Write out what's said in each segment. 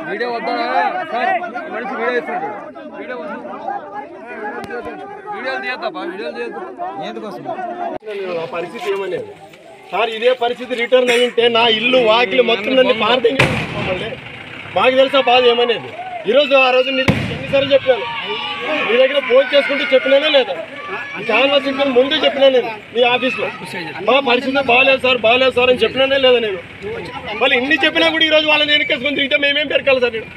video వద్దా sir మనిషి video ఇస్తాడు వీడియోలు తీయద్దాపా వీడియోలు తీయద్దు ఎందుకోసం ఆ పరిస్థితి ఏమనేది సార్ ఇదే పరిస్థితి రిటర్న్ అయ్యింటే నా ఇల్లు వాకిలు మొత్తం నన్ను పార్కింగ్ మాకు తెలుసా బాధ ఏమనేది ఈరోజు ఆ రోజు ఎన్నిసార్లు చెప్పాను మీ దగ్గర ఫోన్ చేసుకుంటూ చెప్పినానే లేదా చాలా చెప్పిన ముందే చెప్పినా నేను మీ ఆఫీస్లో మా పరిస్థితి బాగాలేదు సార్ అని చెప్పినానే లేదా నేను వాళ్ళు ఇన్ని చెప్పినా కూడా ఈరోజు వాళ్ళని వెనకేసుకొని తిరిగితే మేమేం పెరకాలి సార్ నేను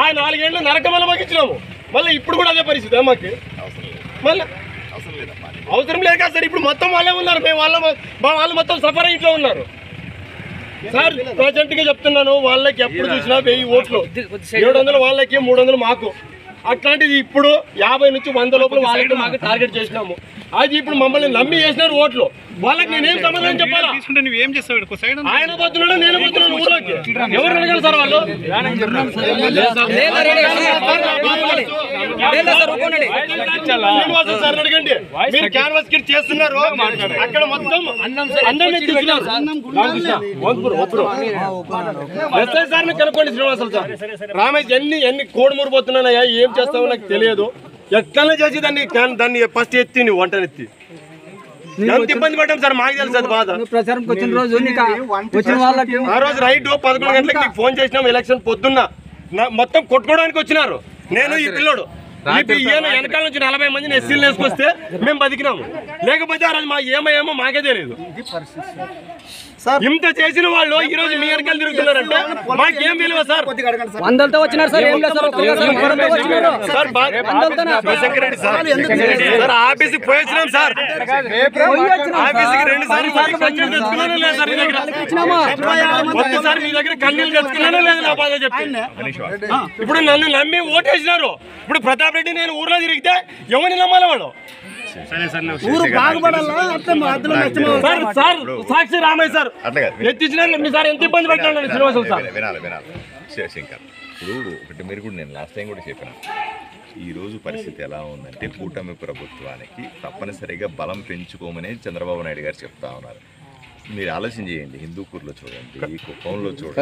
ఆ 4 ఏళ్ళు నరకమల్ల మాకు ఇచ్చినాము మళ్ళీ ఇప్పుడు కూడా అదే పరిస్థితి మాకు మళ్ళీ అవసరం లేదు కదా సార్ ఇప్పుడు మొత్తం వాళ్ళే ఉన్నారు మేము వాళ్ళు మొత్తం సఫర్ అయ్యి ఇంట్లో ఉన్నారు సార్ ప్రజెంట్గా చెప్తున్నాను వాళ్ళకి ఎప్పుడు చూసినా 1000 ఓట్లు 700 వాళ్ళకి 300 మాకు అట్లాంటిది ఇప్పుడు 50 నుంచి 100 లోపల వాళ్ళకి మాకు టార్గెట్ చేసినాము అది ఇప్పుడు మమ్మల్ని నమ్మి చేసినారు ఓట్లు వాళ్ళకి నేనేం సమాధానం చెప్పాలా ఆయన పోతున్నాడు నేను పోతున్నాను ఊళ్ళోకి ఎవరు అడగాలి సార్ వాళ్ళు సార్ అడగండి మీరు క్యాన్వాస్ కిట్ చేస్తున్నారు అక్కడ మొత్తం ఎస్ఐ సార్ని కనుక్కోండి శ్రీనివాసులు సార్ రామేష్ ఎన్ని కోడుమూరు పోతున్నానయ్యా ఏం చేస్తావో నాకు తెలియదు ఎట్లా చేసి దాన్ని ఫస్ట్ ఎత్తి నువ్వు వంటనెత్తి ఎంత ఇబ్బంది పడ్డాం సార్ మాకు తెలుసు అది బాధ ప్రచారంకి వచ్చిన రోజు ఆ రోజు రైట్ 11 గంటలకు నీకు ఫోన్ చేసినాం ఎలక్షన్ పొద్దున్న మొత్తం కొట్టుకోవడానికి వచ్చినారు నేను ఈ పిల్లోడు వెనకాల నుంచి 40 మందిని ఎస్సీలు వేసుకొస్తే మేము బతికినాము లేకపోతే ఆ రోజు మా ఏమో మాకే తెలియదు ఇంత చేసిన వాళ్ళు ఈ రోజు మీ వెనకాల తిరుగుతున్నారంటే మాకేం విలువ సార్ వందలతో వచ్చినారు సార్ ఆఫీస్కి పోయి వచ్చినాం సార్ ఆఫీస్కి 2 సార్లు తెచ్చుకున్నానే లేదు సార్ మీ దగ్గర ఒక్కసారి మీ దగ్గర కన్నీళ్ళు తెచ్చుకున్నానే లేదు నా బాధ చెప్పి ఇప్పుడు నన్ను నమ్మి ఓటేసినారు ఇప్పుడు ప్రతాప్ రెడ్డి నేను ఊర్లో తిరిగితే ఎవరిని నమ్మాలి వాళ్ళు సాక్షి రామయ్య సార్ ఎత్తించిన మీ సార్ ఎంత ఇబ్బంది పెట్టాను శ్రీనివాసులు సార్ శంకర్ ఇప్పుడు ఒకటి మీరు కూడా నేను లాస్ట్ టైం కూడా చెప్పాను ఈరోజు పరిస్థితి ఎలా ఉందంటే కూటమి ప్రభుత్వానికి తప్పనిసరిగా బలం పెంచుకోమని చంద్రబాబు నాయుడు గారు చెప్తా ఉన్నారు మీరు ఆలోచన చేయండి హిందూపూర్లో చూడండి కుప్పంలో చూడండి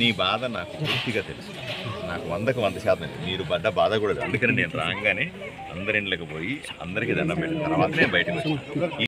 నీ బాధ నాకు పూర్తిగా తెలుసు నాకు 100కు 100% మీరు పడ్డ బాధ కూడా అందుకని నేను రాగానే అందరి ఇంట్లోకి పోయి అందరికీ దండం పెట్టిన తర్వాతనే బయటకు వచ్చాను